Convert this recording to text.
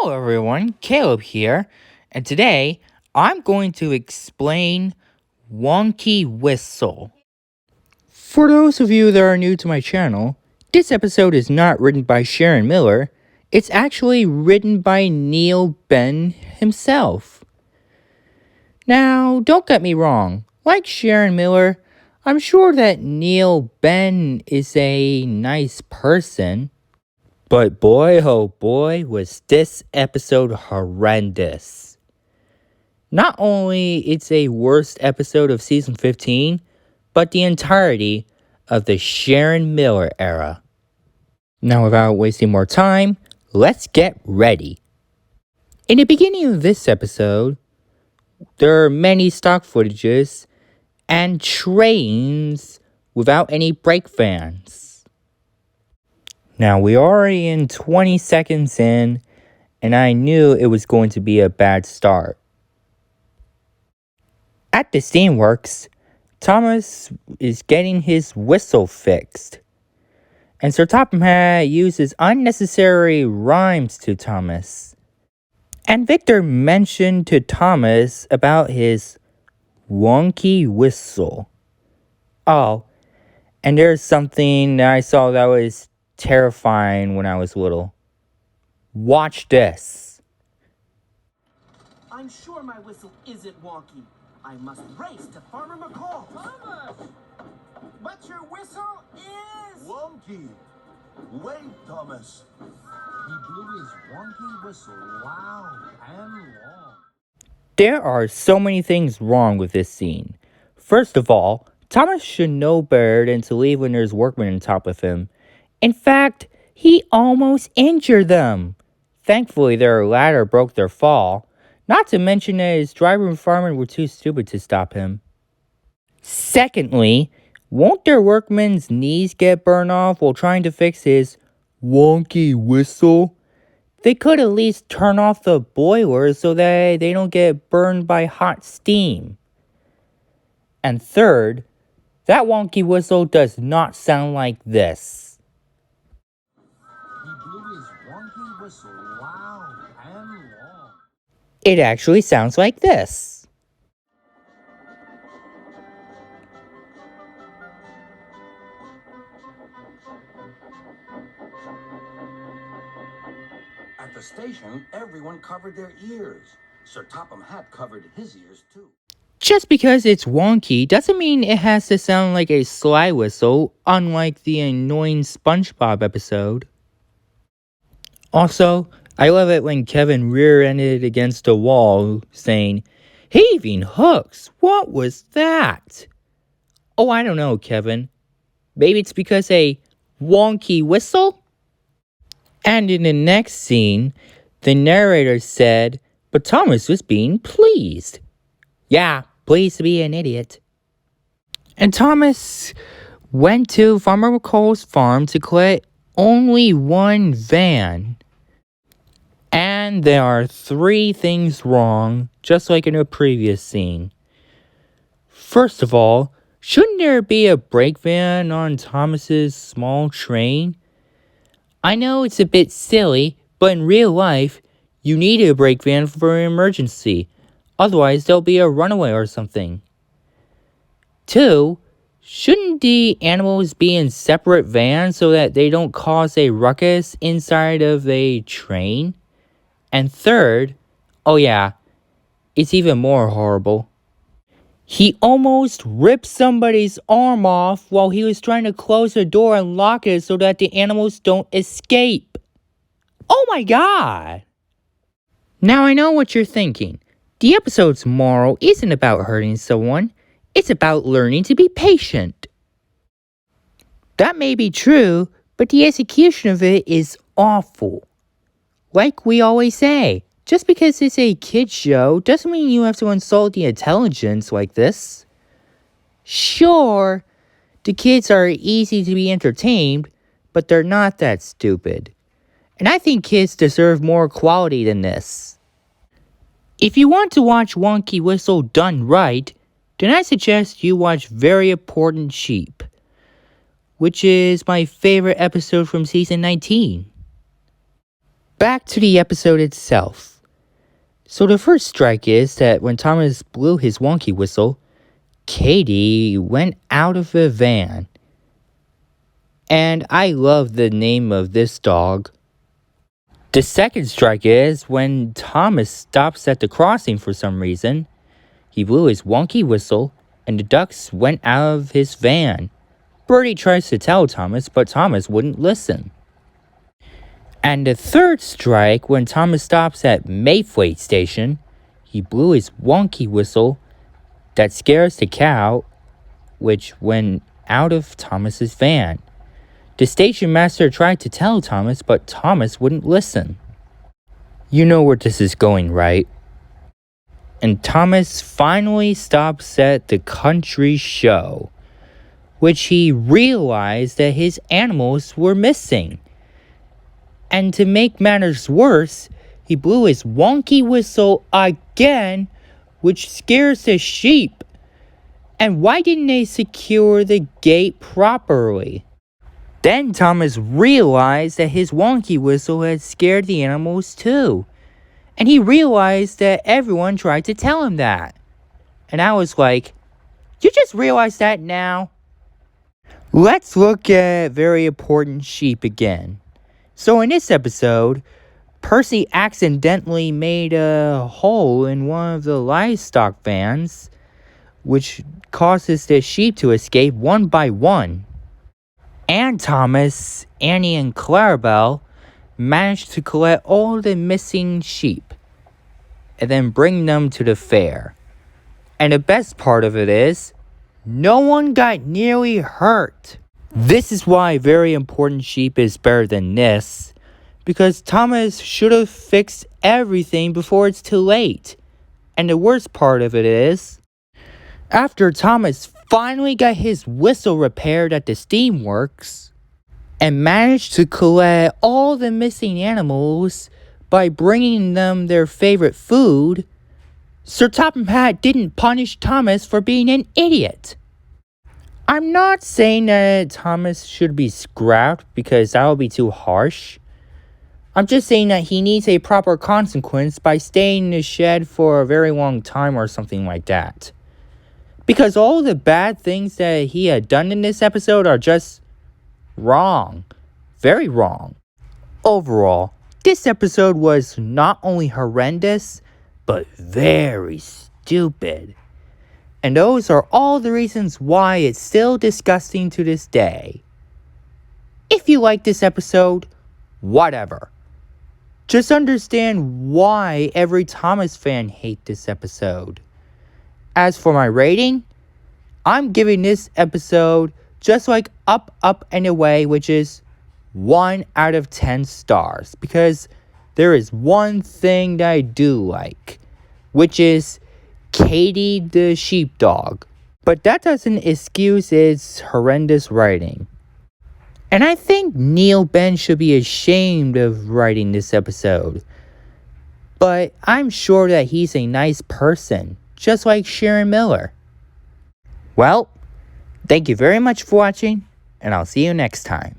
Hello everyone, Caleb here, and today I'm going to explain Wonky Whistle. For those of you that are new to my channel, this episode is not written by Sharon Miller, it's actually written by Neil Benn himself. Now, don't get me wrong, like Sharon Miller, I'm sure that Neil Benn is a nice person. But boy, oh boy, was this episode horrendous. Not only it's a worst episode of season 15, but the entirety of the Sharon Miller era. Now without wasting more time, let's get ready. In the beginning of this episode, there are many stock footages and trains without any brake vans. Now, we are already in 20 seconds in, and I knew it was going to be a bad start. At the Steamworks, Thomas is getting his whistle fixed. And Sir Topham Hatt uses unnecessary rhymes to Thomas. And Victor mentioned to Thomas about his wonky whistle. Oh, and there's something that I saw that was terrifying when I was little. Watch this. I'm sure my whistle isn't wonky. I must race to Farmer McCall. Thomas! But your whistle is... Wonky! Wait, Thomas. He blew his wonky whistle loud and long. There are so many things wrong with this scene. First of all, Thomas should know better than to leave when there's workmen on top of him. In fact, he almost injured them. Thankfully, their ladder broke their fall. Not to mention that his driver and fireman were too stupid to stop him. Secondly, won't their workmen's knees get burned off while trying to fix his wonky whistle? They could at least turn off the boiler so that they don't get burned by hot steam. And third, that wonky whistle does not sound like this. He blew his wonky whistle loud and long. It actually sounds like this. At the station, everyone covered their ears. Sir Topham Hatt covered his ears, too. Just because it's wonky doesn't mean it has to sound like a slide whistle, unlike the annoying SpongeBob episode. Also, I love it when Kevin rear-ended against a wall, saying, "Heaving hooks, what was that?" Oh, I don't know, Kevin. Maybe it's because a wonky whistle? And in the next scene, the narrator said, but Thomas was being pleased. Yeah, pleased to be an idiot. And Thomas went to Farmer McCall's farm to collect only one van. And there are 3 things wrong, just like in a previous scene. First of all, shouldn't there be a brake van on Thomas's small train? I know it's a bit silly, but in real life, you need a brake van for an emergency. Otherwise, there'll be a runaway or something. 2, shouldn't the animals be in separate vans so that they don't cause a ruckus inside of a train? And third, oh yeah, it's even more horrible. He almost ripped somebody's arm off while he was trying to close the door and lock it so that the animals don't escape. Oh my god! Now I know what you're thinking. The episode's moral isn't about hurting someone, it's about learning to be patient. That may be true, but the execution of it is awful. Like we always say, just because it's a kid's show doesn't mean you have to insult the intelligence like this. Sure, the kids are easy to be entertained, but they're not that stupid. And I think kids deserve more quality than this. If you want to watch Wonky Whistle done right, then I suggest you watch Very Important Sheep, which is my favorite episode from season 19. back to the episode itself. So the first strike is that when Thomas blew his wonky whistle, Katie went out of the van. And I love the name of this dog. The second strike is when Thomas stops at the crossing for some reason. He blew his wonky whistle and the ducks went out of his van. Bertie tries to tell Thomas, but Thomas wouldn't listen. And the third strike when Thomas stops at Mayfleet Station. He blew his wonky whistle that scares the cow, which went out of Thomas's van. The station master tried to tell Thomas, but Thomas wouldn't listen. You know where this is going, right? And Thomas finally stops at the country show, which he realized that his animals were missing. And to make matters worse, he blew his wonky whistle again, which scares the sheep. And why didn't they secure the gate properly? Then Thomas realized that his wonky whistle had scared the animals too. And he realized that everyone tried to tell him that. And I was like, you just realized that now? Let's look at very important sheep again. So in this episode, Percy accidentally made a hole in one of the livestock vans, which causes the sheep to escape one by one. And Thomas, Annie, and Clarabelle managed to collect all the missing sheep and then bring them to the fair. And the best part of it is, no one got nearly hurt. This is why Very Important Sheep is better than this, because Thomas should have fixed everything before it's too late. And the worst part of it is, after Thomas finally got his whistle repaired at the steamworks and managed to collect all the missing animals by bringing them their favorite food, Sir Topham Hatt didn't punish Thomas for being an idiot. I'm not saying that Thomas should be scrapped because that would be too harsh. I'm just saying that he needs a proper consequence by staying in the shed for a very long time or something like that. Because all the bad things that he had done in this episode are just wrong. Very wrong. Overall, this episode was not only horrendous, but very stupid. And those are all the reasons why it's still disgusting to this day. If you like this episode, whatever. Just understand why every Thomas fan hates this episode. As for my rating, I'm giving this episode just like Up, Up, and Away, which is 1 out of 10 stars. Because there is one thing that I do like, which is Katie the sheepdog. But that doesn't excuse its horrendous writing. And I think Neil Benn should be ashamed of writing this episode. But I'm sure that he's a nice person, just like Sharon Miller. Well, thank you very much for watching, and I'll see you next time.